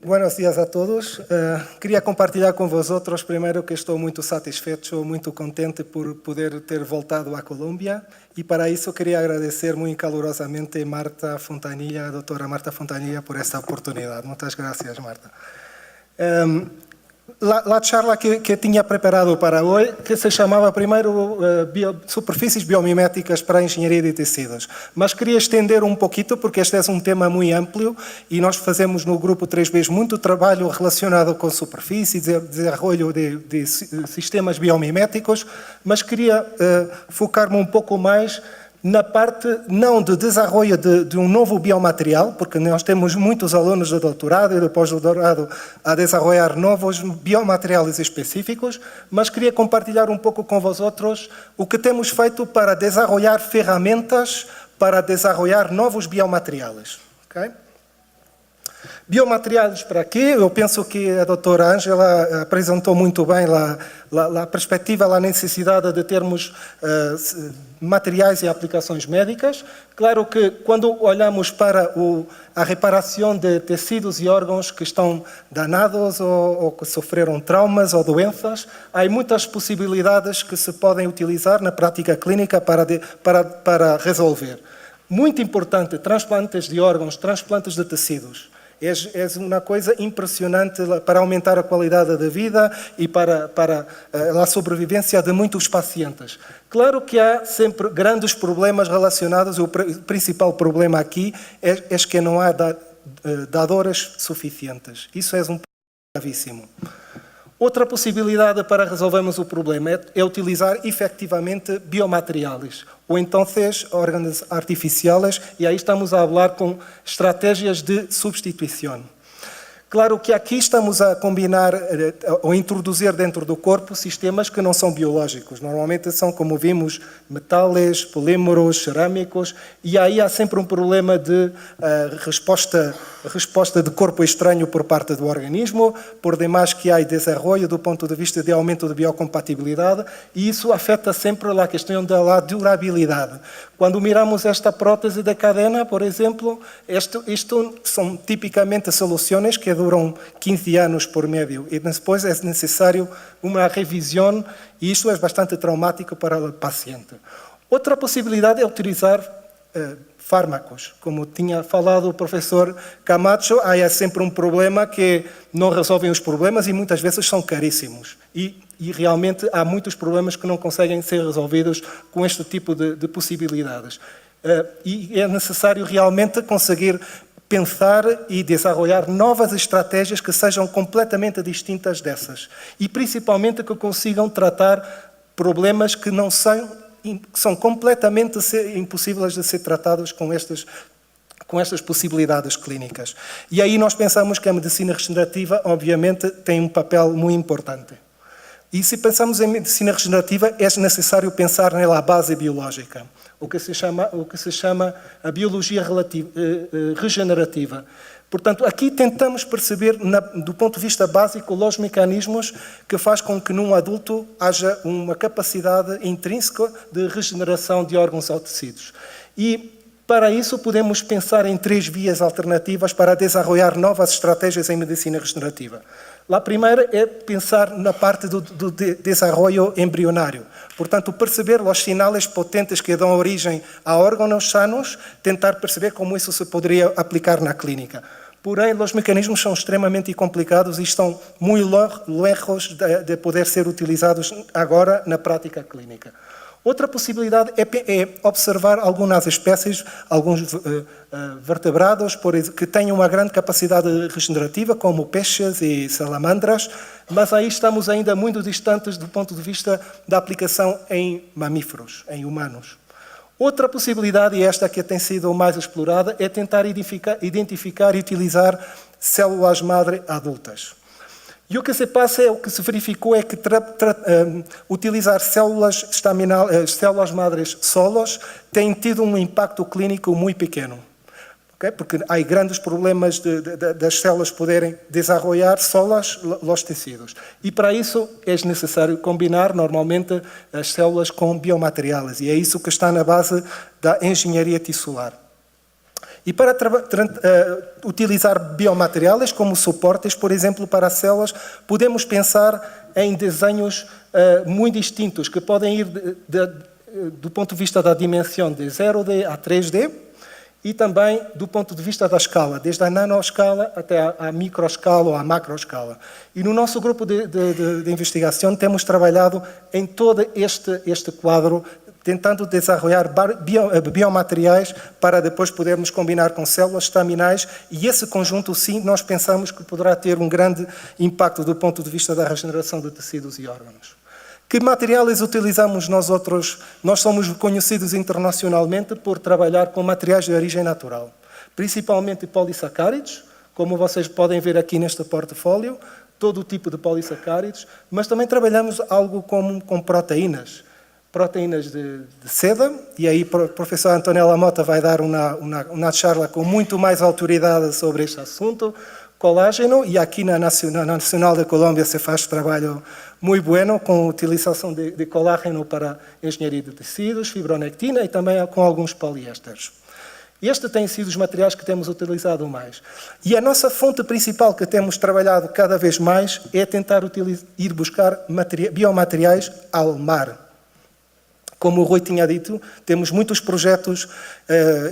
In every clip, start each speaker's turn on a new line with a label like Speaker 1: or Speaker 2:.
Speaker 1: Buenos dias a todos. Queria compartilhar com vosotros primeiro que estou muito satisfeito, muito contente por poder ter voltado à Colômbia e para isso queria agradecer muito calorosamente a Marta Fontanilla, a doutora Marta Fontanilla, por esta oportunidade. Muitas gracias, Marta. A charla que tinha preparado para hoje, que se chamava primeiro Superfícies Biomiméticas para a Engenharia de Tecidos, mas queria estender um pouquinho porque este é um tema muito amplo e nós fazemos no grupo 3B muito trabalho relacionado com superfícies, desenvolvimento de sistemas biomiméticos, mas queria focar-me um pouco mais na parte não de desenvolvimento de um novo biomaterial, porque nós temos muitos alunos de doutorado e de pós-doutorado a desenvolver novos biomateriais específicos, mas queria compartilhar um pouco com vosotros o que temos feito para desenvolver ferramentas para desenvolver novos biomateriais. Okay? Biomateriais para quê? Eu penso que a doutora Ângela apresentou muito bem a perspectiva, a necessidade de termos materiais e aplicações médicas. Claro que quando olhamos para a reparação de tecidos e órgãos que estão danados ou que sofreram traumas ou doenças, há muitas possibilidades que se podem utilizar na prática clínica para resolver. Muito importante, transplantes de órgãos, transplantes de tecidos. É uma coisa impressionante para aumentar a qualidade da vida e para a sobrevivência de muitos pacientes. Claro que há sempre grandes problemas relacionados, o principal problema aqui é que não há dadores suficientes. Isso é um problema gravíssimo. Outra possibilidade para resolvermos o problema é utilizar efetivamente biomateriais, ou então órgãos artificiais, e aí estamos a falar com estratégias de substituição. Claro que aqui estamos a combinar ou introduzir dentro do corpo sistemas que não são biológicos. Normalmente são, como vimos, metais, polímeros, cerâmicos, e aí há sempre um problema de resposta de corpo estranho por parte do organismo, por demais que há desenvolvimento do ponto de vista de aumento de biocompatibilidade, e isso afeta sempre a questão da durabilidade. Quando miramos esta prótese de cadena, por exemplo, isto são tipicamente soluções que duram 15 anos por médio e depois é necessário uma revisão e isso é bastante traumático para o paciente. Outra possibilidade é utilizar fármacos. Como tinha falado o professor Camacho, há sempre um problema que não resolvem os problemas e muitas vezes são caríssimos. E realmente há muitos problemas que não conseguem ser resolvidos com este tipo de possibilidades. E é necessário realmente conseguir pensar e desenvolver novas estratégias que sejam completamente distintas dessas. E principalmente que consigam tratar problemas que não são completamente impossíveis de ser tratados com estas possibilidades clínicas. E aí nós pensamos que a medicina regenerativa, obviamente, tem um papel muito importante. E se pensamos em medicina regenerativa, é necessário pensar nela base biológica, o que se chama a biologia regenerativa. Portanto, aqui tentamos perceber, do ponto de vista básico, os mecanismos que faz com que num adulto haja uma capacidade intrínseca de regeneração de órgãos ou tecidos. E, para isso, podemos pensar em 3 vias alternativas para desenvolver novas estratégias em medicina regenerativa. A primeira é pensar na parte do desenvolvimento embrionário. Portanto, perceber os sinais potentes que dão origem a órgãos sanos, tentar perceber como isso se poderia aplicar na clínica. Porém, os mecanismos são extremamente complicados e estão muito lejos de poder ser utilizados agora na prática clínica. Outra possibilidade é observar algumas espécies, alguns vertebrados que têm uma grande capacidade regenerativa, como peixes e salamandras, mas aí estamos ainda muito distantes do ponto de vista da aplicação em mamíferos, em humanos. Outra possibilidade, e esta que tem sido mais explorada, é tentar identificar e utilizar células-madre adultas. E o que se passa, o que se verificou é que utilizar células-madres solos tem tido um impacto clínico muito pequeno. Okay? Porque há grandes problemas das células poderem desenvolver solas os tecidos. E para isso é necessário combinar normalmente as células com biomateriais. E é isso que está na base da engenharia tissular. E para utilizar biomateriais como suportes, por exemplo, para células, podemos pensar em desenhos muito distintos, que podem ir do ponto de vista da dimensão de 0D a 3D, e também do ponto de vista da escala, desde a nanoscala até a microescala ou a macroescala. E no nosso grupo de investigação temos trabalhado em todo este quadro, tentando desenvolver biomateriais para depois podermos combinar com células estaminais, e esse conjunto, sim, nós pensamos que poderá ter um grande impacto do ponto de vista da regeneração de tecidos e órgãos. Que materiais utilizamos nós outros? Nós somos conhecidos internacionalmente por trabalhar com materiais de origem natural, principalmente polissacáridos, como vocês podem ver aqui neste portfólio, todo o tipo de polissacáridos, mas também trabalhamos algo com proteínas de seda, e aí o professor Antonella Mota vai dar uma charla com muito mais autoridade sobre este assunto, colágeno, e aqui na Nacional da Colômbia se faz trabalho muito bueno com a utilização de colágeno para engenharia de tecidos, fibronectina e também com alguns poliésteres. Este tem sido os materiais que temos utilizado mais. E a nossa fonte principal que temos trabalhado cada vez mais é tentar ir buscar biomateriais ao mar. Como o Rui tinha dito, temos muitos projetos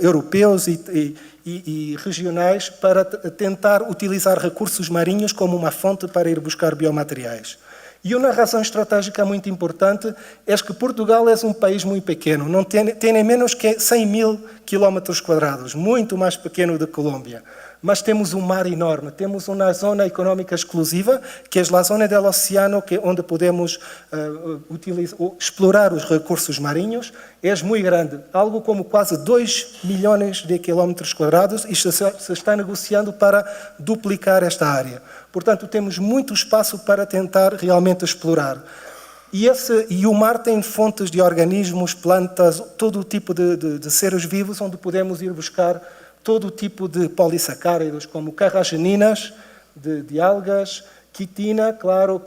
Speaker 1: europeus e regionais para tentar utilizar recursos marinhos como uma fonte para ir buscar biomateriais. E uma razão estratégica muito importante é que Portugal é um país muito pequeno, não tem menos que 100 mil quilómetros quadrados, muito mais pequeno do que a Colômbia. Mas temos um mar enorme, temos uma zona económica exclusiva, que é a zona do oceano, onde podemos explorar os recursos marinhos, é muito grande, algo como quase 2 milhões de quilómetros quadrados, e se está negociando para duplicar esta área. Portanto, temos muito espaço para tentar realmente explorar. E o mar tem fontes de organismos, plantas, todo o tipo de seres vivos, onde podemos ir buscar todo o tipo de polissacáridos, como carrageninas de algas, quitina, claro,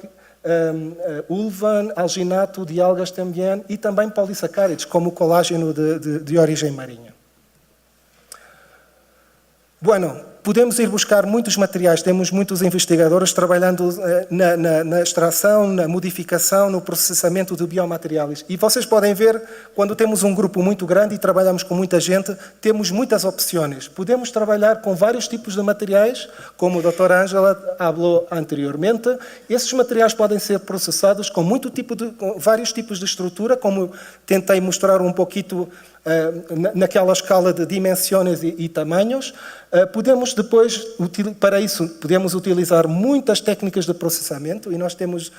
Speaker 1: ulvan, alginato de algas também, e também polissacáridos, como o colágeno de origem marinha. Bueno, podemos ir buscar muitos materiais, temos muitos investigadores trabalhando na extração, na modificação, no processamento de biomateriais. E vocês podem ver, quando temos um grupo muito grande e trabalhamos com muita gente, temos muitas opções. Podemos trabalhar com vários tipos de materiais, como a doutora Ângela falou anteriormente. Esses materiais podem ser processados com vários tipos de estrutura, como tentei mostrar um pouquinho naquela escala de dimensões e tamanhos. Podemos depois, para isso, podemos utilizar muitas técnicas de processamento, e nós temos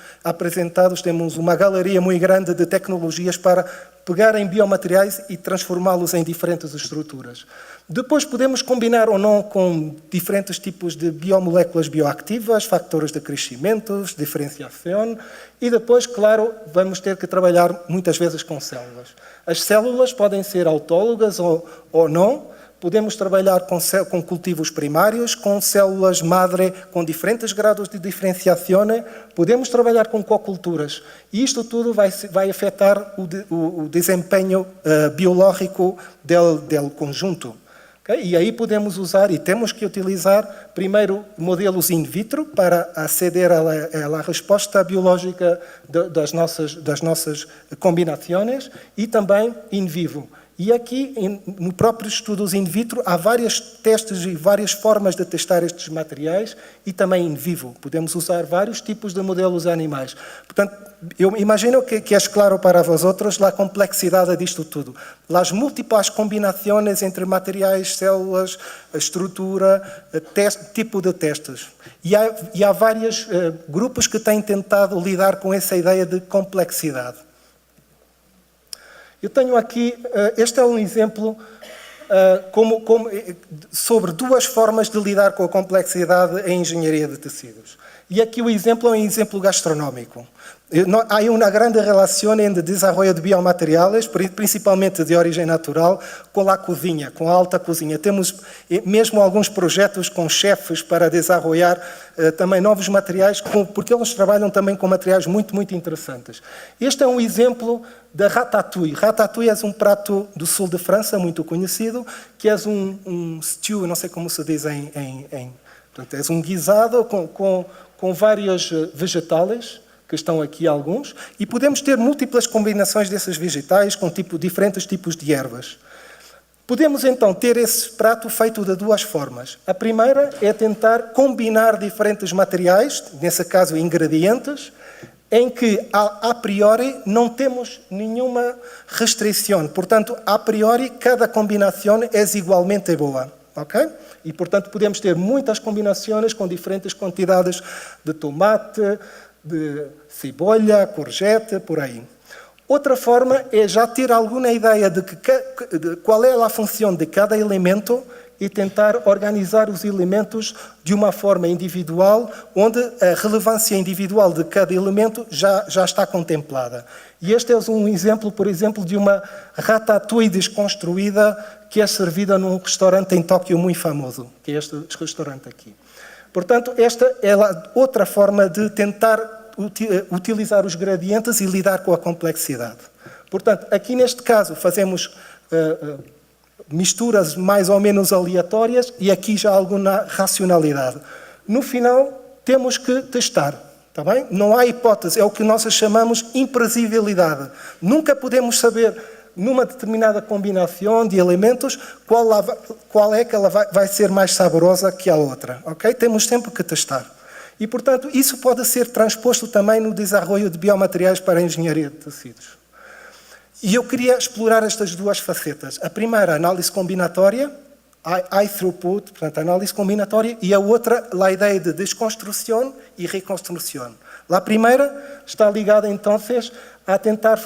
Speaker 1: uma galeria muito grande de tecnologias para pegar em biomateriais e transformá-los em diferentes estruturas. Depois podemos combinar ou não com diferentes tipos de biomoléculas bioativas, fatores de crescimento, diferenciação, e depois, claro, vamos ter que trabalhar muitas vezes com células. As células podem ser autólogas ou não. Podemos trabalhar com cultivos primários, com células madre, com diferentes graus de diferenciação. Podemos trabalhar com coculturas. E isto tudo vai afetar o desempenho biológico do conjunto. Okay? E aí podemos usar, e temos que utilizar, primeiro, modelos in vitro para aceder à resposta biológica das nossas combinações, e também in vivo. E aqui, no próprio estudos in vitro, há vários testes e várias formas de testar estes materiais, e também in vivo. Podemos usar vários tipos de modelos animais. Portanto, eu imagino que é claro para vosotros a complexidade disto tudo. As múltiplas combinações entre materiais, células, estrutura, tipo de testes. E há vários grupos que têm tentado lidar com essa ideia de complexidade. Eu tenho aqui, este é um exemplo sobre duas formas de lidar com a complexidade em engenharia de tecidos. E aqui o exemplo é um exemplo gastronómico. Há uma grande relação entre o desenvolvimento de biomateriais, principalmente de origem natural, com a cozinha, com a alta cozinha. Temos mesmo alguns projetos com chefes para desenvolver também novos materiais, porque eles trabalham também com materiais muito, muito interessantes. Este é um exemplo da ratatouille. Ratatouille é um prato do sul de França, muito conhecido, que é um stew, não sei como se diz portanto, é um guisado com vários vegetais, que estão aqui alguns, e podemos ter múltiplas combinações desses vegetais com diferentes tipos de ervas. Podemos, então, ter esse prato feito de duas formas. A primeira é tentar combinar diferentes materiais, nesse caso ingredientes, em que, a priori, não temos nenhuma restrição. Portanto, a priori, cada combinação é igualmente boa. Okay? E, portanto, podemos ter muitas combinações com diferentes quantidades de tomate, de cebola, courgette, por aí. Outra forma é já ter alguma ideia de qual é a função de cada elemento e tentar organizar os elementos de uma forma individual, onde a relevância individual de cada elemento já está contemplada. E este é um exemplo, por exemplo, de uma ratatouille desconstruída que é servida num restaurante em Tóquio muito famoso, que é este restaurante aqui. Portanto, esta é a outra forma de tentar utilizar os gradientes e lidar com a complexidade. Portanto, aqui neste caso fazemos misturas mais ou menos aleatórias e aqui já há alguma racionalidade. No final, temos que testar. Está bem? Não há hipótese, é o que nós chamamos imprevisibilidade. Nunca podemos saber, numa determinada combinação de elementos, qual é que ela vai ser mais saborosa que a outra. Okay? Temos sempre que testar. E, portanto, isso pode ser transposto também no desenvolvimento de biomateriais para a engenharia de tecidos. E eu queria explorar estas duas facetas. A primeira, a análise combinatória, high throughput, portanto, análise combinatória, e a outra, a ideia de desconstrução e reconstrução. A primeira está ligada, então, a tentar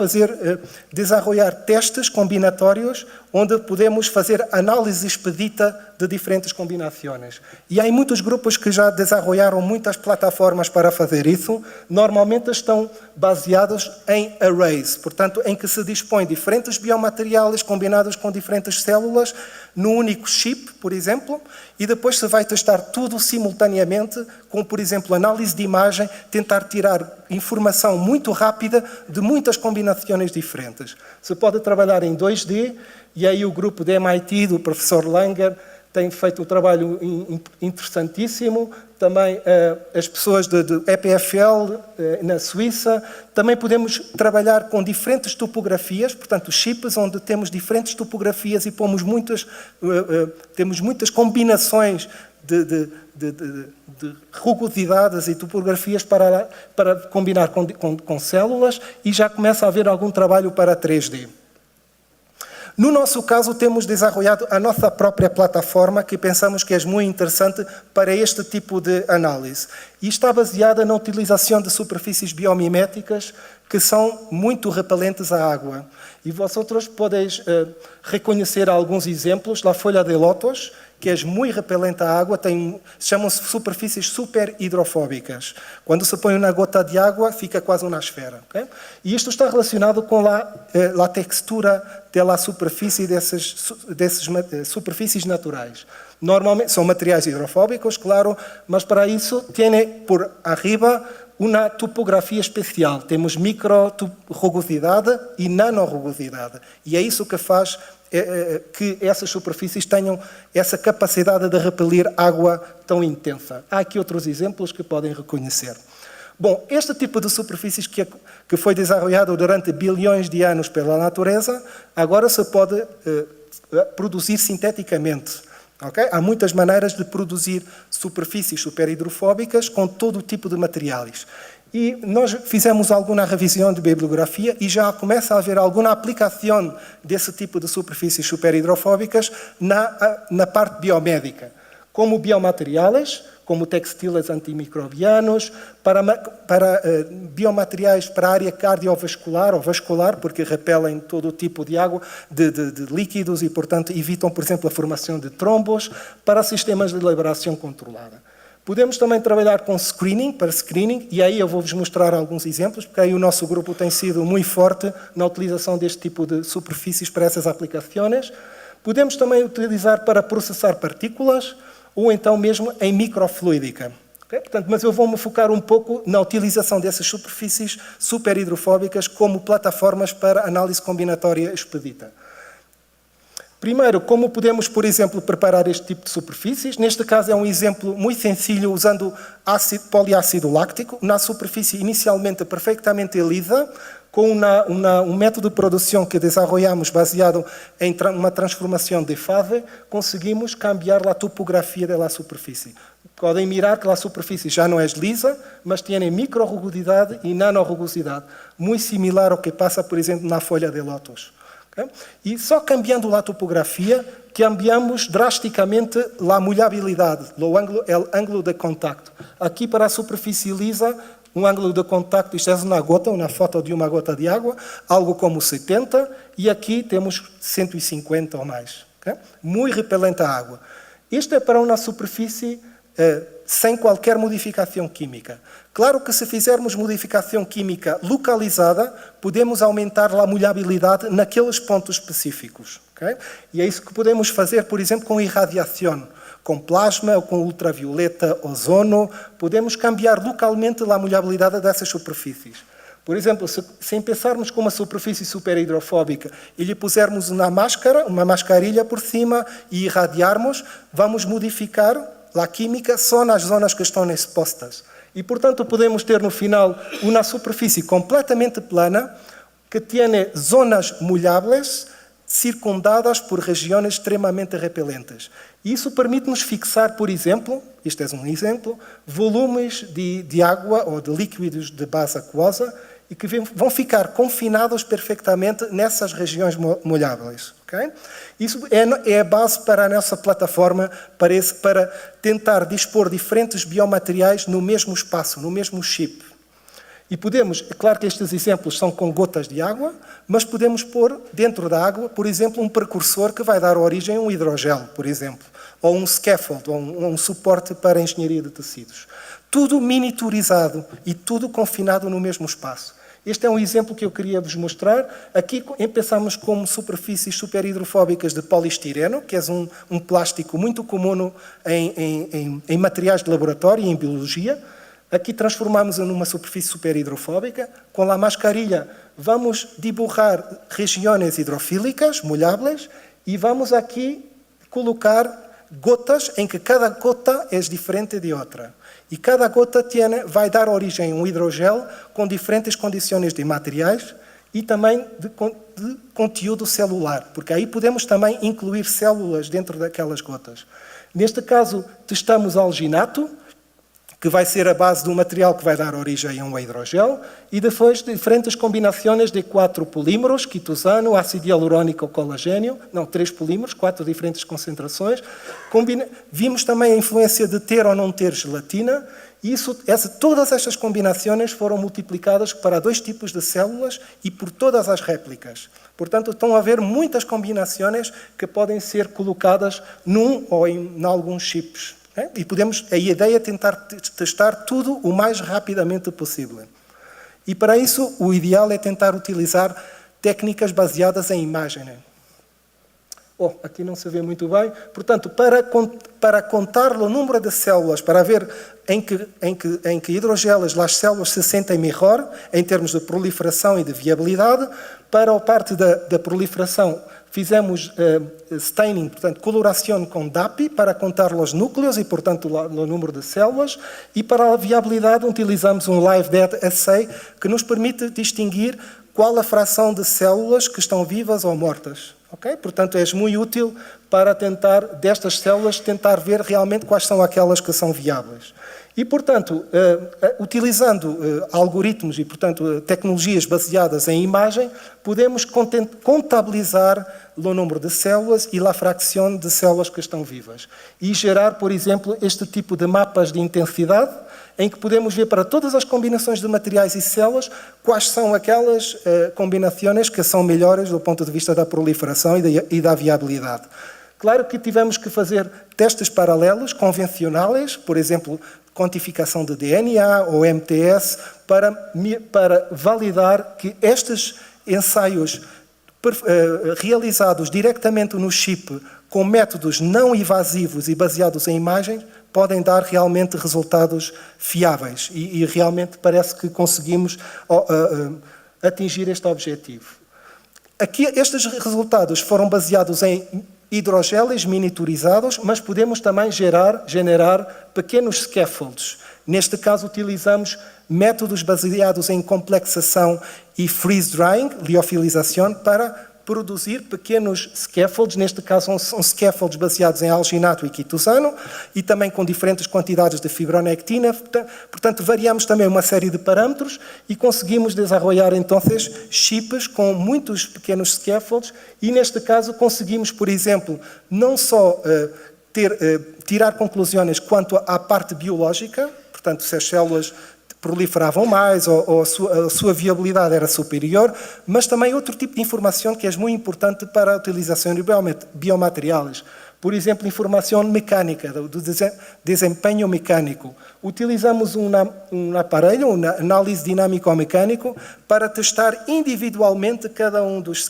Speaker 1: desenvolver testes combinatórios onde podemos fazer análise expedita de diferentes combinações. E há muitos grupos que já desenvolveram muitas plataformas para fazer isso. Normalmente estão baseados em arrays, portanto, em que se dispõe diferentes biomateriais combinados com diferentes células num único chip, por exemplo, e depois se vai testar tudo simultaneamente com, por exemplo, análise de imagem, tentar tirar informação muito rápida de muitas combinações diferentes. Se pode trabalhar em 2D, e aí o grupo de MIT, do professor Langer, tem feito um trabalho interessantíssimo. Também as pessoas de EPFL, na Suíça. Também podemos trabalhar com diferentes topografias, portanto, chips onde temos diferentes topografias e temos muitas combinações de rugosidades e topografias para combinar com células, e já começa a haver algum trabalho para 3D. No nosso caso, temos desenvolvido a nossa própria plataforma, que pensamos que é muito interessante para este tipo de análise. E está baseada na utilização de superfícies biomiméticas que são muito repelentes à água. E vosotros podeis reconhecer alguns exemplos. A folha de lótus, que é muito repelente à água, chamam-se superfícies super hidrofóbicas. Quando se põe uma gota de água, fica quase uma esfera. Okay? E isto está relacionado com a textura da superfície dessas superfícies naturais. Normalmente são materiais hidrofóbicos, claro, mas para isso tem por arriba uma topografia especial. Temos micro-rugosidade e nano-rugosidade. E é isso que faz que essas superfícies tenham essa capacidade de repelir água tão intensa. Há aqui outros exemplos que podem reconhecer. Bom, este tipo de superfícies que foi desenvolvido durante bilhões de anos pela natureza, agora se pode produzir sinteticamente. Okay? Há muitas maneiras de produzir superfícies superhidrofóbicas com todo tipo de materiais. E nós fizemos alguma revisão de bibliografia e já começa a haver alguma aplicação desse tipo de superfícies superhidrofóbicas na parte biomédica, como biomateriais, como textiles antimicrobianos, para biomateriais para a área cardiovascular ou vascular, porque repelem todo tipo de água, de líquidos e, portanto, evitam, por exemplo, a formação de trombos, para sistemas de liberação controlada. Podemos também trabalhar com screening, para screening, e aí eu vou-vos mostrar alguns exemplos, porque aí o nosso grupo tem sido muito forte na utilização deste tipo de superfícies para essas aplicações. Podemos também utilizar para processar partículas, ou então mesmo em microfluídica. Okay? Portanto, mas eu vou-me focar um pouco na utilização dessas superfícies superhidrofóbicas como plataformas para análise combinatória expedita. Primeiro, como podemos, por exemplo, preparar este tipo de superfícies? Neste caso é um exemplo muito sencillo usando poliácido láctico, na superfície inicialmente perfeitamente lisa, com um método de produção que desenvolvemos baseado em uma transformação de fase, conseguimos cambiar a topografia da superfície. Podem mirar que a superfície já não é lisa, mas tem micro-rugosidade e nano-rugosidade, muito similar ao que passa, por exemplo, na folha de lótus. Okay? E só cambiando a topografia, cambiamos drasticamente a molhabilidade, o ângulo de contacto. Aqui para a superfície lisa, um ângulo de contacto, isto é uma foto de uma gota de água, algo como 70, e aqui temos 150 ou mais. Okay? Muito repelente à água. Isto é para uma superfície sem qualquer modificação química. Claro que se fizermos modificação química localizada, podemos aumentar a molhabilidade naqueles pontos específicos. Okay? E é isso que podemos fazer, por exemplo, com irradiação, com plasma ou com ultravioleta, ozono, podemos cambiar localmente a molhabilidade dessas superfícies. Por exemplo, se pensarmos com uma superfície superhidrofóbica e lhe pusermos uma mascarilha por cima e irradiarmos, vamos modificar a química só nas zonas que estão expostas. E, portanto, podemos ter no final uma superfície completamente plana que tem zonas molháveis circundadas por regiões extremamente repelentes. Isso permite-nos fixar, por exemplo, isto é um exemplo, volumes de água ou de líquidos de base aquosa e que vão ficar confinados perfeitamente nessas regiões molháveis. Okay? Isso é a base para a nossa plataforma, para tentar dispor diferentes biomateriais no mesmo espaço, no mesmo chip. E podemos, é claro que estes exemplos são com gotas de água, mas podemos pôr dentro da água, por exemplo, um precursor que vai dar origem a um hidrogel, por exemplo, ou um scaffold, ou um suporte para a engenharia de tecidos. Tudo miniaturizado e tudo confinado no mesmo espaço. Este é um exemplo que eu queria vos mostrar. Aqui pensamos como superfícies superhidrofóbicas de poliestireno, que é um plástico muito comum em materiais de laboratório e em biologia. Aqui transformamos numa superfície superhidrofóbica. Com a mascarilha vamos dibujar regiões hidrofílicas, molháveis, e vamos aqui colocar gotas em que cada gota é diferente de outra. E cada gota vai dar origem a um hidrogel com diferentes condições de materiais e também de conteúdo celular, porque aí podemos também incluir células dentro daquelas gotas. Neste caso, testamos alginato, que vai ser a base do material que vai dar origem a um hidrogel, e depois diferentes combinações de 4 polímeros, quitosano, ácido hialurônico ou colagênio, 3 polímeros, 4 diferentes concentrações. Vimos também a influência de ter ou não ter gelatina, e todas estas combinações foram multiplicadas para 2 tipos de células e por todas as réplicas. Portanto, estão a haver muitas combinações que podem ser colocadas num ou em alguns chips. E a ideia é tentar testar tudo o mais rapidamente possível. E para isso, o ideal é tentar utilizar técnicas baseadas em imagem. Aqui não se vê muito bem. Portanto, para contar o número de células, para ver em que hidrogelos as células se sentem melhor, em termos de proliferação e de viabilidade, para a parte da proliferação, fizemos staining, portanto, coloração com DAPI para contar os núcleos e, portanto, o número de células. E para a viabilidade utilizamos um Live Dead Assay que nos permite distinguir qual a fração de células que estão vivas ou mortas. Okay? Portanto, é muito útil para destas células, tentar ver realmente quais são aquelas que são viáveis. E, portanto, utilizando algoritmos e, portanto, tecnologias baseadas em imagem, podemos contabilizar o número de células e a fração de células que estão vivas. E gerar, por exemplo, este tipo de mapas de intensidade, em que podemos ver para todas as combinações de materiais e células quais são aquelas combinações que são melhores do ponto de vista da proliferação e da viabilidade. Claro que tivemos que fazer testes paralelos, convencionais, por exemplo, quantificação de DNA ou MTS para validar que estes ensaios realizados diretamente no chip com métodos não invasivos e baseados em imagens podem dar realmente resultados fiáveis e realmente parece que conseguimos atingir este objetivo. Aqui, estes resultados foram baseados em hidrogélios miniaturizados, mas podemos também generar pequenos scaffolds. Neste caso, utilizamos métodos baseados em complexação e freeze-drying, liofilização, para produzir pequenos scaffolds. Neste caso, são scaffolds baseados em alginato e quitosano e também com diferentes quantidades de fibronectina. Portanto, variamos também uma série de parâmetros e conseguimos desenvolver, então, chips com muitos pequenos scaffolds e, neste caso, conseguimos, por exemplo, não só tirar conclusões quanto à parte biológica, portanto, se as células proliferavam mais ou a sua viabilidade era superior, mas também outro tipo de informação que é muito importante para a utilização de biomateriais. Por exemplo, informação mecânica, do desempenho mecânico. Utilizamos um aparelho, uma análise dinâmico-mecânico, para testar individualmente cada um dos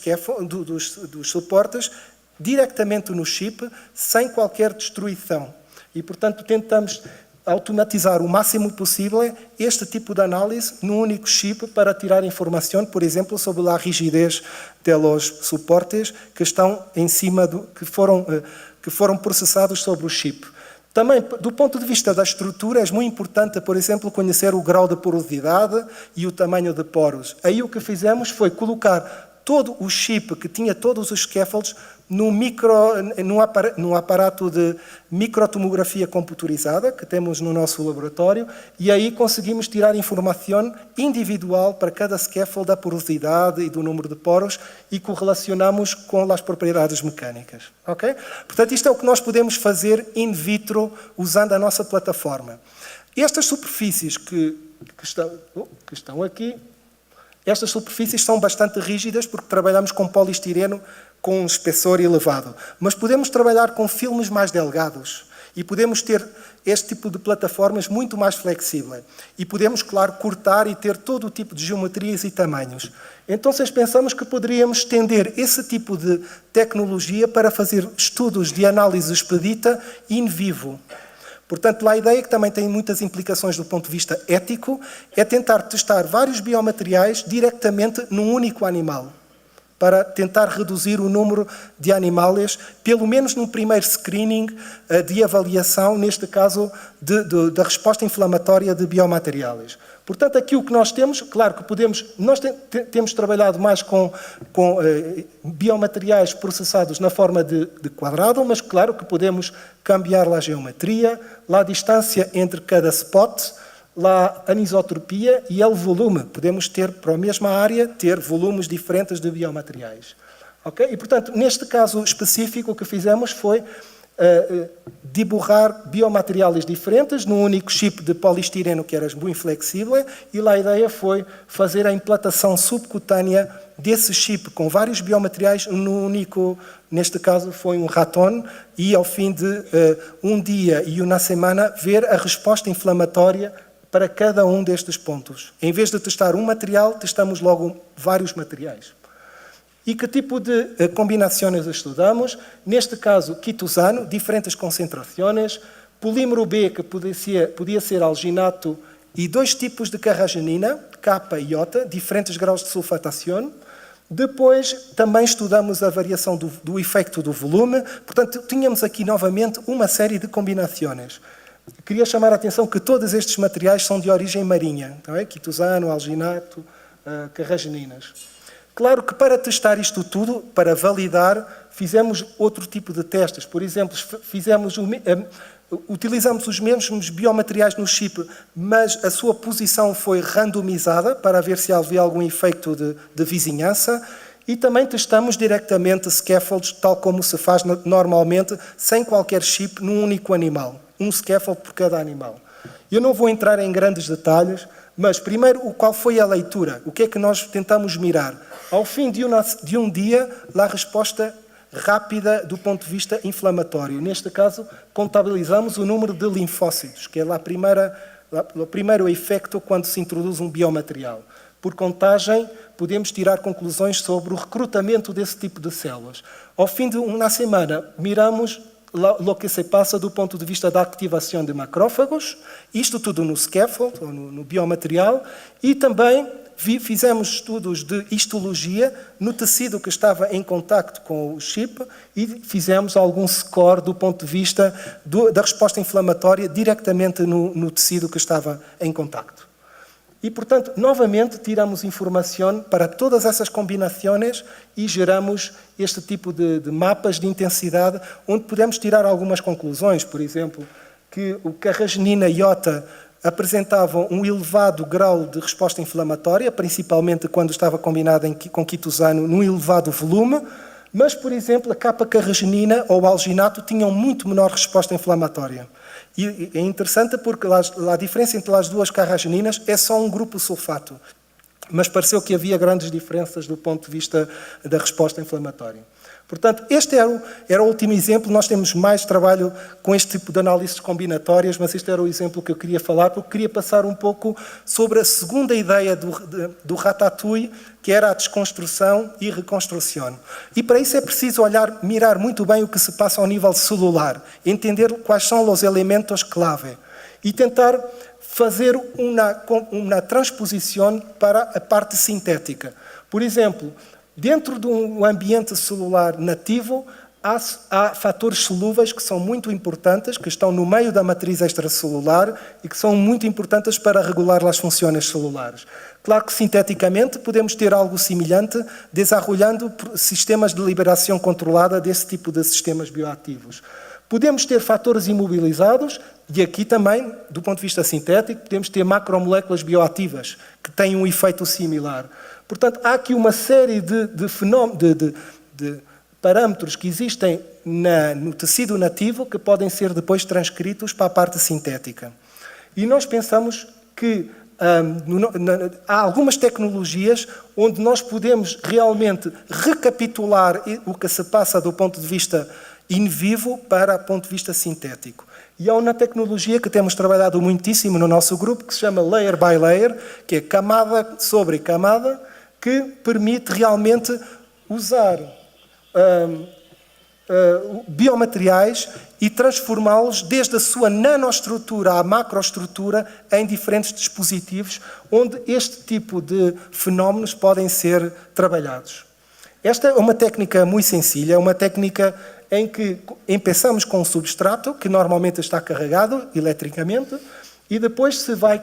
Speaker 1: suportes diretamente no chip, sem qualquer destruição. E, portanto, tentamos automatizar o máximo possível este tipo de análise num único chip para tirar informação, por exemplo, sobre a rigidez dos suportes que estão em cima que foram processados sobre o chip. Também, do ponto de vista da estrutura, é muito importante, por exemplo, conhecer o grau de porosidade e o tamanho de poros. Aí o que fizemos foi colocar todo o chip que tinha todos os scaffolds num aparato de microtomografia computadorizada que temos no nosso laboratório e aí conseguimos tirar informação individual para cada scaffold da porosidade e do número de poros e correlacionamos com as propriedades mecânicas. Okay? Portanto, isto é o que nós podemos fazer in vitro usando a nossa plataforma. Estas superfícies que estão aqui, estas superfícies são bastante rígidas porque trabalhamos com poliestireno com um espessor elevado. Mas podemos trabalhar com filmes mais delgados e podemos ter este tipo de plataformas muito mais flexível. E podemos, claro, cortar e ter todo o tipo de geometrias e tamanhos. Então, pensamos que poderíamos estender esse tipo de tecnologia para fazer estudos de análise expedita in vivo. Portanto, a ideia, que também tem muitas implicações do ponto de vista ético, é tentar testar vários biomateriais diretamente num único animal, para tentar reduzir o número de animais, pelo menos no primeiro screening de avaliação, neste caso, da resposta inflamatória de biomateriais. Portanto, aqui o que nós temos, claro que nós temos trabalhado mais com biomateriais processados na forma de quadrado, mas claro que podemos cambiar a geometria, a distância entre cada spot, a anisotropia e o volume. Podemos ter, para a mesma área, ter volumes diferentes de biomateriais. Okay? E, portanto, neste caso específico, o que fizemos foi dibujar biomateriais diferentes num único chip de poliestireno que era muito flexível e a ideia foi fazer a implantação subcutânea desse chip com vários biomateriais no único, neste caso foi um raton, e ao fim de um dia e uma semana ver a resposta inflamatória para cada um destes pontos. Em vez de testar um material, testamos logo vários materiais. E que tipo de combinações estudamos? Neste caso, quitosano, diferentes concentrações, polímero B, que podia ser alginato, e dois tipos de carragenina, K e I, diferentes graus de sulfatação. Depois, também estudamos a variação do efeito do volume. Portanto, tínhamos aqui, novamente, uma série de combinações. Queria chamar a atenção que todos estes materiais são de origem marinha, não é? Quitosano, alginato, carrageninas. Claro que para testar isto tudo, para validar, fizemos outro tipo de testes. Por exemplo, utilizamos os mesmos biomateriais no chip, mas a sua posição foi randomizada para ver se havia algum efeito de vizinhança. E também testamos diretamente scaffolds, tal como se faz normalmente, sem qualquer chip, num único animal. Um scaffold por cada animal. Eu não vou entrar em grandes detalhes, mas primeiro, qual foi a leitura? O que é que nós tentamos mirar? Ao fim de um dia, a resposta rápida do ponto de vista inflamatório. Neste caso, contabilizamos o número de linfócitos, que é o primeiro efeito quando se introduz um biomaterial. Por contagem, podemos tirar conclusões sobre o recrutamento desse tipo de células. Ao fim de uma semana, miramos o que se passa do ponto de vista da ativação de macrófagos, isto tudo no scaffold, ou no biomaterial, e também fizemos estudos de histologia no tecido que estava em contacto com o chip e fizemos algum score do ponto de vista da resposta inflamatória diretamente no tecido que estava em contacto. E, portanto, novamente tiramos informação para todas essas combinações e geramos este tipo de mapas de intensidade onde podemos tirar algumas conclusões. Por exemplo, que o carragenina e iota apresentavam um elevado grau de resposta inflamatória, principalmente quando estava combinada com quitosano num elevado volume, mas, por exemplo, a capa-carragenina ou o alginato tinham muito menor resposta inflamatória. E é interessante porque a diferença entre as duas carrageninas é só um grupo sulfato, mas pareceu que havia grandes diferenças do ponto de vista da resposta inflamatória. Portanto, este era o último exemplo. Nós temos mais trabalho com este tipo de análises combinatórias, mas este era o exemplo que eu queria falar, porque queria passar um pouco sobre a segunda ideia do Ratatouille, que era a desconstrução e reconstrução. E para isso é preciso mirar muito bem o que se passa ao nível celular, entender quais são os elementos clave e tentar fazer uma transposição para a parte sintética. Por exemplo, dentro de um ambiente celular nativo, há fatores solúveis que são muito importantes, que estão no meio da matriz extracelular e que são muito importantes para regular as funções celulares. Claro que sinteticamente podemos ter algo semelhante, desenvolvendo sistemas de liberação controlada desse tipo de sistemas bioativos. Podemos ter fatores imobilizados, e aqui também, do ponto de vista sintético, podemos ter macromoléculas bioativas, que têm um efeito similar. Portanto, há aqui uma série de parâmetros que existem no tecido nativo que podem ser depois transcritos para a parte sintética. E nós pensamos que há algumas tecnologias onde nós podemos realmente recapitular o que se passa do ponto de vista in vivo para o ponto de vista sintético. E há uma tecnologia que temos trabalhado muitíssimo no nosso grupo, que se chama Layer by Layer, que é camada sobre camada, que permite realmente usar biomateriais e transformá-los desde a sua nanoestrutura à macroestrutura em diferentes dispositivos onde este tipo de fenómenos podem ser trabalhados. Esta é uma técnica muito sencilla, é uma técnica em que começamos com um substrato que normalmente está carregado eletricamente e depois se vai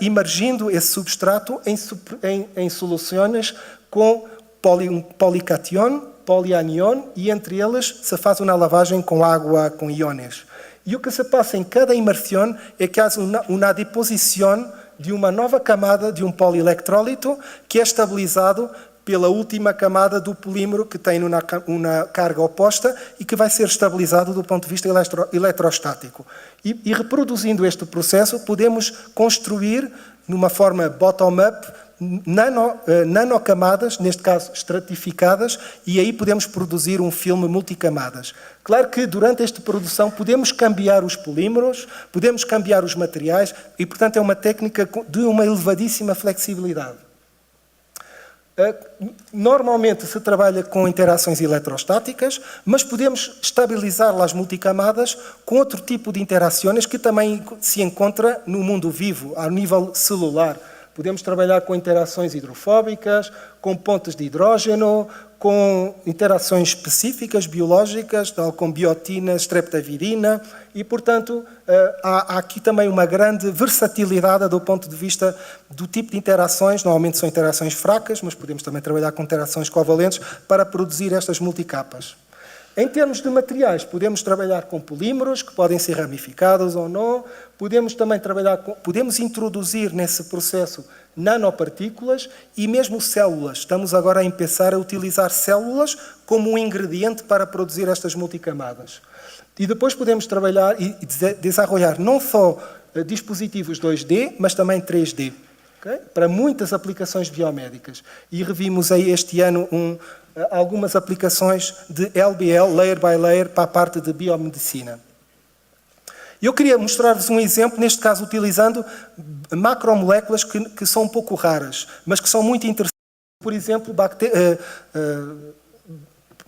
Speaker 1: imergindo esse substrato em soluções com um policatión, polianion, e entre eles se faz uma lavagem com água com íons. E o que se passa em cada imersão é que há uma deposição de uma nova camada de um polielectrólito que é estabilizado pela última camada do polímero que tem uma carga oposta e que vai ser estabilizado do ponto de vista eletrostático. E reproduzindo este processo, podemos construir, numa forma bottom-up, nanocamadas, neste caso estratificadas, e aí podemos produzir um filme multicamadas. Claro que durante esta produção podemos cambiar os polímeros, podemos cambiar os materiais e, portanto, é uma técnica de uma elevadíssima flexibilidade. Normalmente se trabalha com interações eletrostáticas, mas podemos estabilizar as multicamadas com outro tipo de interações que também se encontra no mundo vivo, a nível celular. Podemos trabalhar com interações hidrofóbicas, com pontes de hidrógeno, com interações específicas biológicas, tal como biotina, streptavirina, e, portanto, há aqui também uma grande versatilidade do ponto de vista do tipo de interações. Normalmente são interações fracas, mas podemos também trabalhar com interações covalentes para produzir estas multicapas. Em termos de materiais, podemos trabalhar com polímeros, que podem ser ramificados ou não, podemos também podemos introduzir nesse processo nanopartículas e mesmo células. Estamos agora a começar a utilizar células como um ingrediente para produzir estas multicamadas. E depois podemos trabalhar e desenvolver não só dispositivos 2D, mas também 3D. Okay? Para muitas aplicações biomédicas. E revimos aí este ano algumas aplicações de LBL, Layer by Layer, para a parte de biomedicina. Eu queria mostrar-vos um exemplo, neste caso utilizando macromoléculas que são um pouco raras, mas que são muito interessantes. Por exemplo,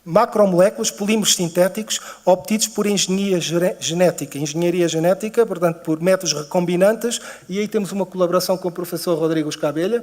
Speaker 1: macromoléculas, polímeros sintéticos, obtidos por engenharia genética, portanto, por métodos recombinantes, e aí temos uma colaboração com o professor Rodrigo Escabelha,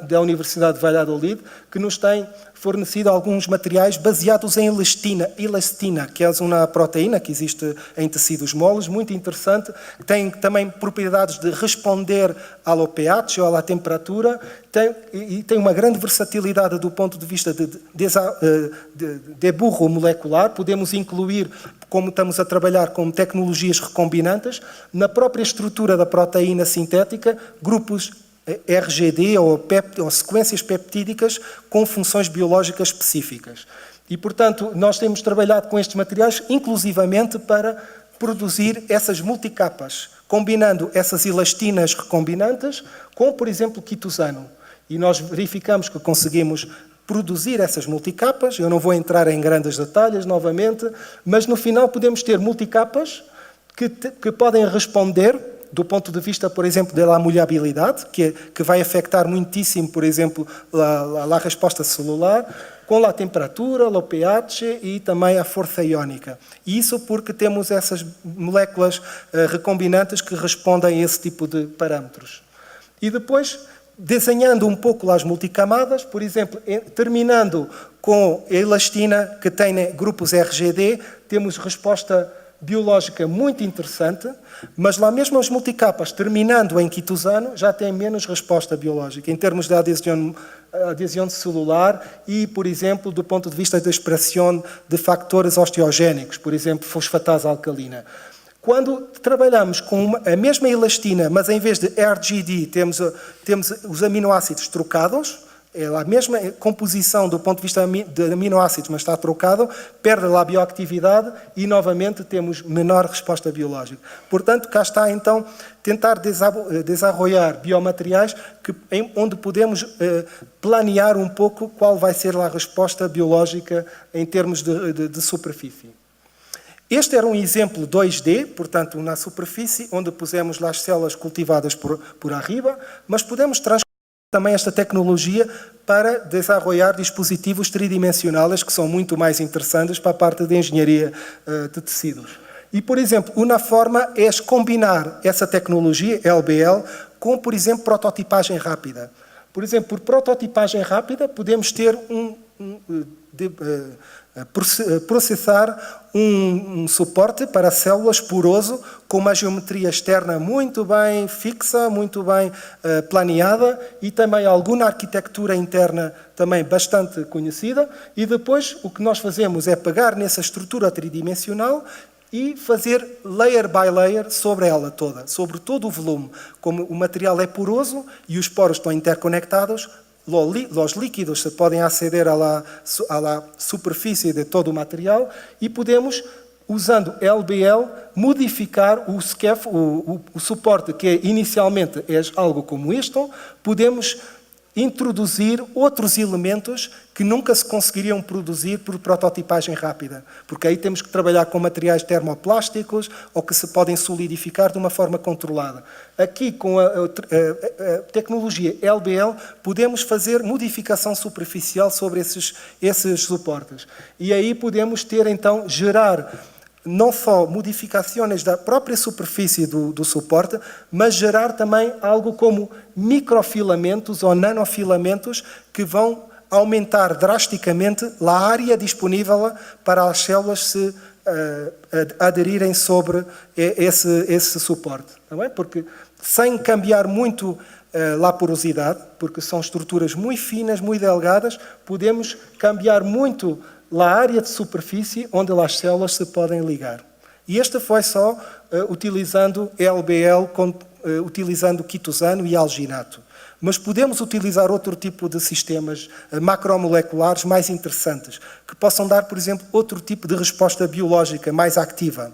Speaker 1: da Universidade de Valladolid, que nos tem fornecido alguns materiais baseados em elastina, que é uma proteína que existe em tecidos moles, muito interessante, que tem também propriedades de responder ao pH ou à temperatura, tem uma grande versatilidade do ponto de vista de burro molecular. Podemos incluir, como estamos a trabalhar com tecnologias recombinantes, na própria estrutura da proteína sintética, grupos RGD ou sequências peptídicas com funções biológicas específicas. E, portanto, nós temos trabalhado com estes materiais inclusivamente para produzir essas multicapas, combinando essas elastinas recombinantes com, por exemplo, quitosano. E nós verificamos que conseguimos produzir essas multicapas. Eu não vou entrar em grandes detalhes novamente, mas no final podemos ter multicapas que podem responder do ponto de vista, por exemplo, da molhabilidade, que vai afetar muitíssimo, por exemplo, a resposta celular, com a temperatura, o pH e também a força iónica. E isso porque temos essas moléculas recombinantes que respondem a esse tipo de parâmetros. E depois, desenhando um pouco as multicamadas, por exemplo, terminando com a elastina que tem grupos RGD, temos resposta biológica muito interessante, mas lá mesmo as multicapas, terminando em quitosano, já têm menos resposta biológica, em termos de adesão celular e, por exemplo, do ponto de vista da expressão de fatores osteogénicos, por exemplo, fosfatase alcalina. Quando trabalhamos com a mesma elastina, mas em vez de RGD temos os aminoácidos trocados, é a mesma composição do ponto de vista de aminoácidos, mas está trocado, perde a bioatividade e, novamente, temos menor resposta biológica. Portanto, cá está, então, tentar desenvolver biomateriais onde podemos planear um pouco qual vai ser a resposta biológica em termos de superfície. Este era um exemplo 2D, portanto, na superfície, onde pusemos lá as células cultivadas por arriba, mas podemos transformar também esta tecnologia para desenvolver dispositivos tridimensionais que são muito mais interessantes para a parte de engenharia de tecidos. E, por exemplo, uma forma é combinar essa tecnologia, LBL, com, por exemplo, prototipagem rápida. Por exemplo, por prototipagem rápida, podemos ter processar um suporte para células poroso com uma geometria externa muito bem fixa, muito bem planeada e também alguma arquitetura interna também bastante conhecida. E depois o que nós fazemos é pegar nessa estrutura tridimensional e fazer layer by layer sobre ela toda, sobre todo o volume. Como o material é poroso e os poros estão interconectados, os líquidos se podem aceder à superfície de todo o material e podemos, usando LBL, modificar o suporte que inicialmente é algo como isto, podemos introduzir outros elementos que nunca se conseguiriam produzir por prototipagem rápida, porque aí temos que trabalhar com materiais termoplásticos ou que se podem solidificar de uma forma controlada. Aqui, com a tecnologia LBL, podemos fazer modificação superficial sobre esses suportes. E aí podemos ter, então, gerar não só modificações da própria superfície do suporte, mas gerar também algo como microfilamentos ou nanofilamentos que vão aumentar drasticamente a área disponível para as células se aderirem sobre esse suporte. Tá bem? Porque sem cambiar muito a porosidade, porque são estruturas muito finas, muito delgadas, podemos cambiar muito a área de superfície onde as células se podem ligar. E este foi só utilizando LBL, utilizando quitosano e alginato. Mas podemos utilizar outro tipo de sistemas macromoleculares mais interessantes, que possam dar, por exemplo, outro tipo de resposta biológica mais ativa.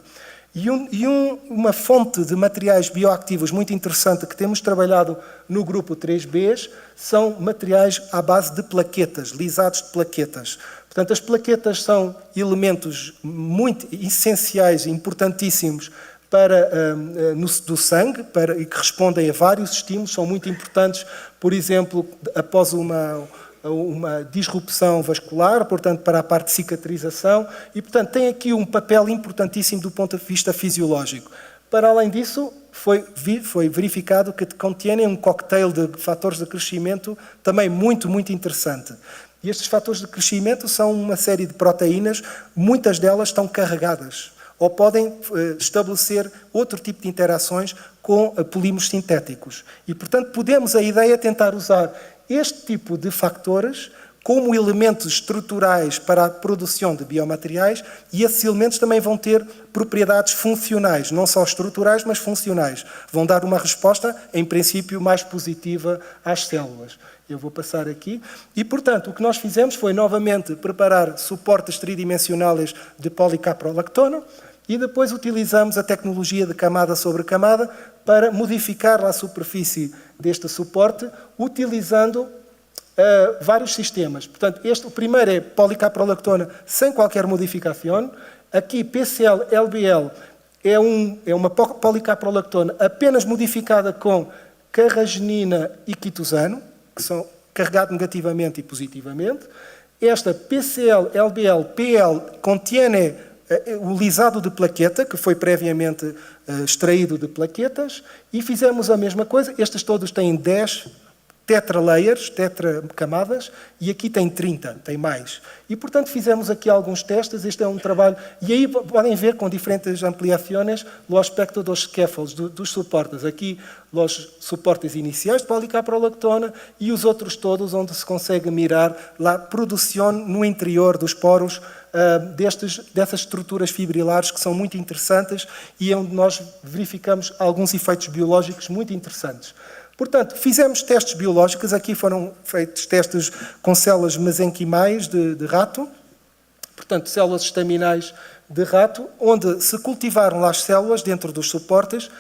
Speaker 1: Uma fonte de materiais bioativos muito interessante que temos trabalhado no grupo 3Bs são materiais à base de plaquetas, lisados de plaquetas. Portanto, as plaquetas são elementos muito essenciais e importantíssimos do sangue e que respondem a vários estímulos, são muito importantes, por exemplo, após uma disrupção vascular, portanto, para a parte de cicatrização, e, portanto, tem aqui um papel importantíssimo do ponto de vista fisiológico. Para além disso, foi verificado que contêm um cocktail de fatores de crescimento também muito, muito interessante. E estes fatores de crescimento são uma série de proteínas, muitas delas estão carregadas, ou podem estabelecer outro tipo de interações com polímeros sintéticos. E, portanto, a ideia é tentar usar este tipo de fatores como elementos estruturais para a produção de biomateriais, e esses elementos também vão ter propriedades funcionais, não só estruturais, mas funcionais. Vão dar uma resposta, em princípio, mais positiva às células. Eu vou passar aqui. E, portanto, o que nós fizemos foi, novamente, preparar suportes tridimensionais de policaprolactono e depois utilizamos a tecnologia de camada sobre camada para modificar a superfície deste suporte, utilizando vários sistemas. Portanto, o primeiro é policaprolactona sem qualquer modificação. Aqui, PCL-LBL é uma policaprolactona apenas modificada com carragenina e quitosano, que são carregados negativamente e positivamente. Esta PCL-LBL-PL contém o lisado de plaqueta, que foi previamente extraído de plaquetas, e fizemos a mesma coisa. Estes todos têm 10 tetralayers, tetracamadas, e aqui tem 30, tem mais. E, portanto, fizemos aqui alguns testes. Este é um trabalho, e aí podem ver com diferentes ampliações o aspecto dos scaffolds, dos suportes. Aqui, os suportes iniciais de policaprolactona e os outros todos, onde se consegue mirar a produção no interior dos poros dessas estruturas fibrilares que são muito interessantes e onde nós verificamos alguns efeitos biológicos muito interessantes. Portanto, fizemos testes biológicos. Aqui foram feitos testes com células mesenquimais de rato, portanto, células estaminais de rato, onde se cultivaram lá as células dentro dos suportes,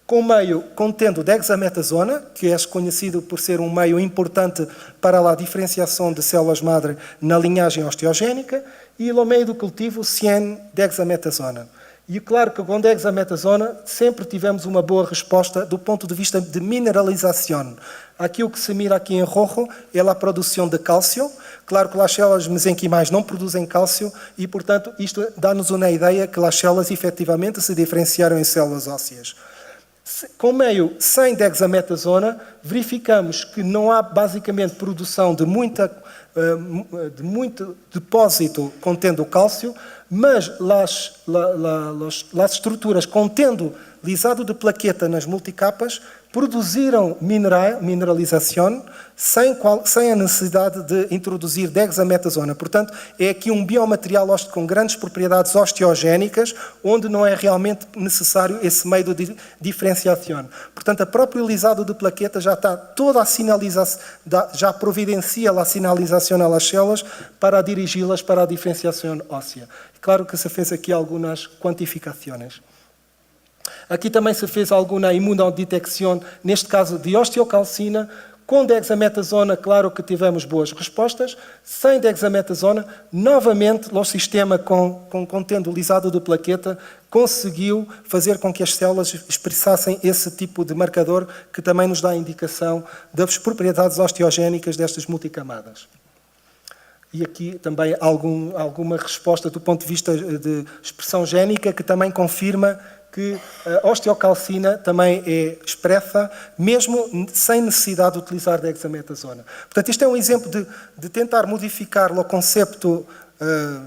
Speaker 1: com meio contendo dexametasona, que é conhecido por ser um meio importante para a diferenciação de células-madre na linhagem osteogénica, e no meio do cultivo, cian-dexametasona. E claro que com dexametasona sempre tivemos uma boa resposta do ponto de vista de mineralização. Aqui o que se mira aqui em rojo é a produção de cálcio. Claro que as células mesenquimais não produzem cálcio e, portanto, isto dá-nos uma ideia que as células efetivamente se diferenciaram em células ósseas. Com meio sem dexametasona, verificamos que não há basicamente produção de muito depósito contendo cálcio, mas as estruturas contendo lisado de plaqueta nas multicapas produziram mineralização sem a necessidade de introduzir dexametasona. Portanto, é aqui um biomaterial com grandes propriedades osteogénicas, onde não é realmente necessário esse meio de diferenciação. Portanto, a própria lisado de plaqueta já está toda a sinalização, já providencia a sinalização às células para dirigi-las para a diferenciação óssea. Claro que se fez aqui algumas quantificações. Aqui também se fez alguma imunodetecção, neste caso de osteocalcina. Com dexametasona, claro que tivemos boas respostas. Sem dexametasona, novamente, o sistema contendo lisado de plaqueta conseguiu fazer com que as células expressassem esse tipo de marcador que também nos dá a indicação das propriedades osteogénicas destas multicamadas. E aqui também alguma resposta do ponto de vista de expressão génica que também confirma que a osteocalcina também é expressa, mesmo sem necessidade de utilizar dexametasona. Portanto, isto é um exemplo de tentar modificar o conceito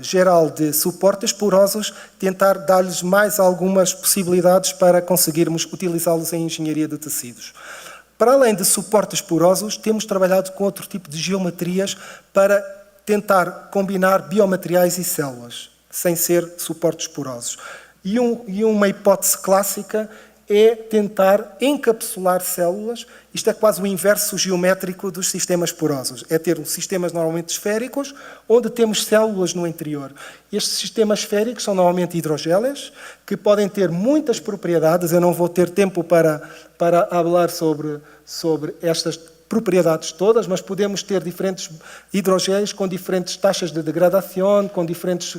Speaker 1: geral de suportes porosos, tentar dar-lhes mais algumas possibilidades para conseguirmos utilizá-los em engenharia de tecidos. Para além de suportes porosos, temos trabalhado com outro tipo de geometrias para tentar combinar biomateriais e células, sem ser suportes porosos. E uma hipótese clássica é tentar encapsular células. Isto é quase o inverso geométrico dos sistemas porosos. É ter sistemas normalmente esféricos, onde temos células no interior. Estes sistemas esféricos são normalmente hidrogélios, que podem ter muitas propriedades. Eu não vou ter tempo para falar sobre estas propriedades todas, mas podemos ter diferentes hidrogélios com diferentes taxas de degradação, com diferentes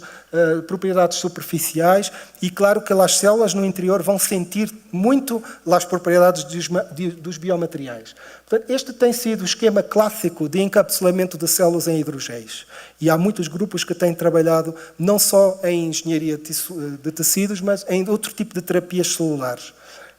Speaker 1: propriedades superficiais, e claro que as células no interior vão sentir muito as propriedades dos biomateriais. Portanto, este tem sido o esquema clássico de encapsulamento de células em hidrogéis. E há muitos grupos que têm trabalhado não só em engenharia de tecidos, mas em outro tipo de terapias celulares.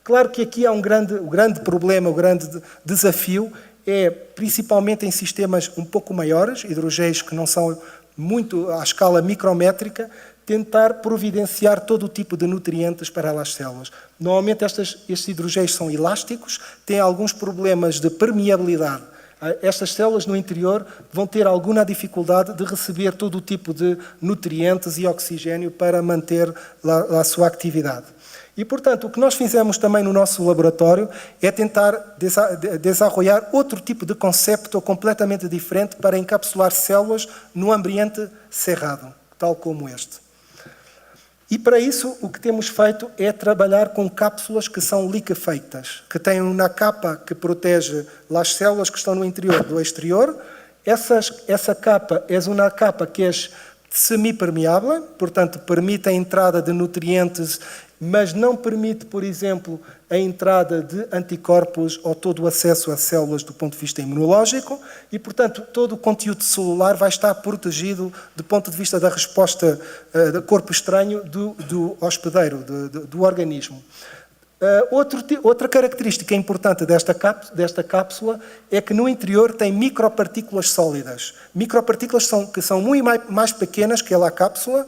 Speaker 1: Claro que aqui há o grande problema, o grande desafio, é principalmente em sistemas um pouco maiores, hidrogéis que não são muito à escala micrométrica, tentar providenciar todo o tipo de nutrientes para as células. Normalmente estes hidrogéis são elásticos, têm alguns problemas de permeabilidade. Estas células no interior vão ter alguma dificuldade de receber todo o tipo de nutrientes e oxigênio para manter a sua atividade. E, portanto, o que nós fizemos também no nosso laboratório é tentar desenvolver outro tipo de conceito completamente diferente para encapsular células num ambiente cerrado, tal como este. E, para isso, o que temos feito é trabalhar com cápsulas que são liquefeitas, que têm uma capa que protege as células que estão no interior do exterior. Essa capa é uma capa que é semipermeável, portanto, permite a entrada de nutrientes, mas não permite, por exemplo, a entrada de anticorpos ou todo o acesso às células do ponto de vista imunológico e, portanto, todo o conteúdo celular vai estar protegido do ponto de vista da resposta do corpo estranho do hospedeiro, do organismo. Outra característica importante desta cápsula é que no interior tem micropartículas sólidas. Micropartículas que são muito mais pequenas que a cápsula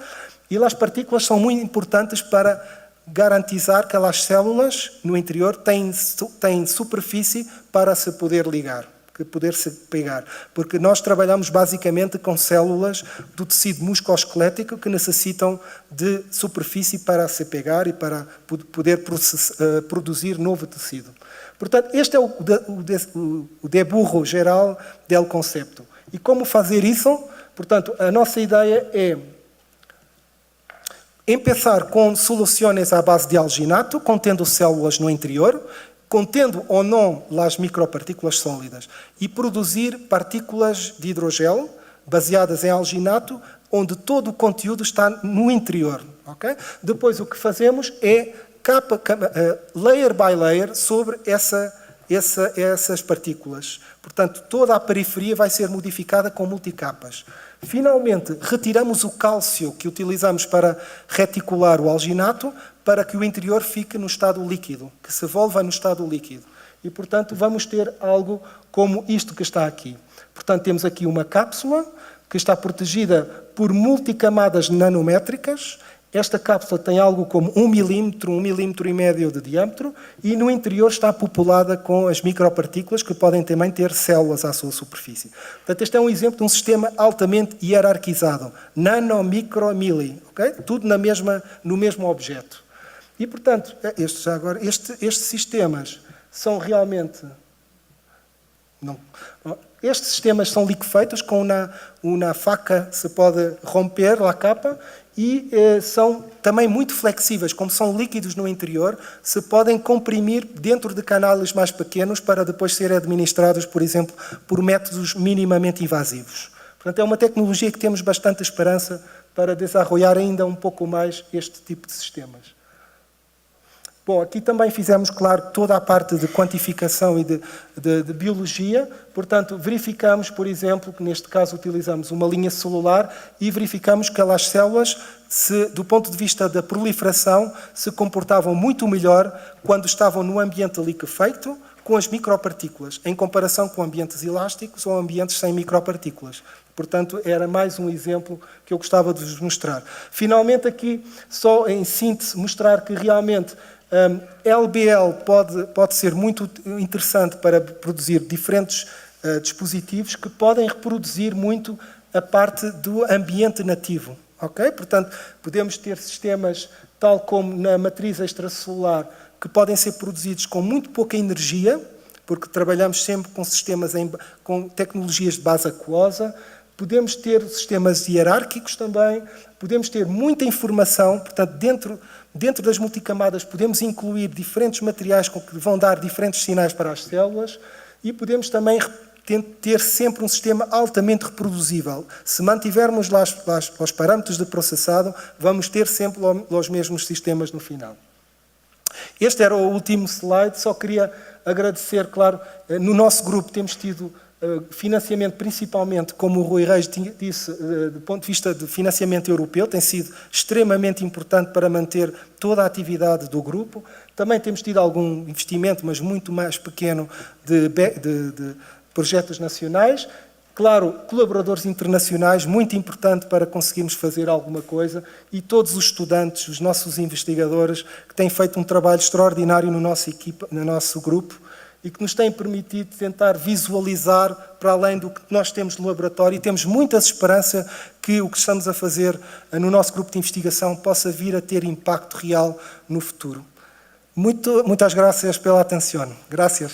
Speaker 1: e as partículas são muito importantes para garantizar que as células no interior têm superfície para se poder ligar, que poder se pegar. Porque nós trabalhamos basicamente com células do tecido musculoesquelético que necessitam de superfície para se pegar e para poder produzir novo tecido. Portanto, este é o deburro geral do conceito. E como fazer isso? Portanto, a nossa ideia é empezar com soluções à base de alginato, contendo células no interior, contendo ou não as micropartículas sólidas, e produzir partículas de hidrogel baseadas em alginato, onde todo o conteúdo está no interior. Okay? Depois o que fazemos é layer by layer sobre essas partículas. Portanto, toda a periferia vai ser modificada com multicapas. Finalmente, retiramos o cálcio que utilizamos para reticular o alginato para que o interior fique no estado líquido, que se volva no estado líquido. E, portanto, vamos ter algo como isto que está aqui. Portanto, temos aqui uma cápsula que está protegida por multicamadas nanométricas. Esta cápsula tem algo como 1 milímetro, 1,5 milímetros de diâmetro e no interior está populada com as micropartículas que podem também ter células à sua superfície. Portanto, este é um exemplo de um sistema altamente hierarquizado. Nano, micro, mili. Okay? Tudo no mesmo objeto. E, portanto, estes sistemas são realmente... Estes sistemas são liquefeitos, com uma faca se pode romper a capa e são também muito flexíveis, como são líquidos no interior, se podem comprimir dentro de canais mais pequenos para depois serem administrados, por exemplo, por métodos minimamente invasivos. Portanto, é uma tecnologia que temos bastante esperança para desenvolver ainda um pouco mais este tipo de sistemas. Bom, aqui também fizemos, claro, toda a parte de quantificação e de biologia. Portanto, verificamos, por exemplo, que neste caso utilizamos uma linha celular e verificamos que as células, do ponto de vista da proliferação, se comportavam muito melhor quando estavam no ambiente liquefeito com as micropartículas, em comparação com ambientes elásticos ou ambientes sem micropartículas. Portanto, era mais um exemplo que eu gostava de vos mostrar. Finalmente, aqui, só em síntese, mostrar que realmente LBL pode ser muito interessante para produzir diferentes dispositivos que podem reproduzir muito a parte do ambiente nativo. Okay? Portanto, podemos ter sistemas, tal como na matriz extracelular, que podem ser produzidos com muito pouca energia, porque trabalhamos sempre com sistemas com tecnologias de base aquosa. Podemos ter sistemas hierárquicos também, podemos ter muita informação, portanto, dentro das multicamadas podemos incluir diferentes materiais que vão dar diferentes sinais para as células e podemos também ter sempre um sistema altamente reproduzível. Se mantivermos lá os parâmetros de processado, vamos ter sempre os mesmos sistemas no final. Este era o último slide, só queria agradecer, claro, no nosso grupo temos tido financiamento principalmente, como o Rui Reis disse, do ponto de vista de financiamento europeu, tem sido extremamente importante para manter toda a atividade do grupo. Também temos tido algum investimento, mas muito mais pequeno, de projetos nacionais. Claro, colaboradores internacionais, muito importante para conseguirmos fazer alguma coisa, e todos os estudantes, os nossos investigadores, que têm feito um trabalho extraordinário no nosso grupo, e que nos têm permitido tentar visualizar para além do que nós temos no laboratório, e temos muita esperança que o que estamos a fazer no nosso grupo de investigação possa vir a ter impacto real no futuro. Muitas graças pela atenção. Graças.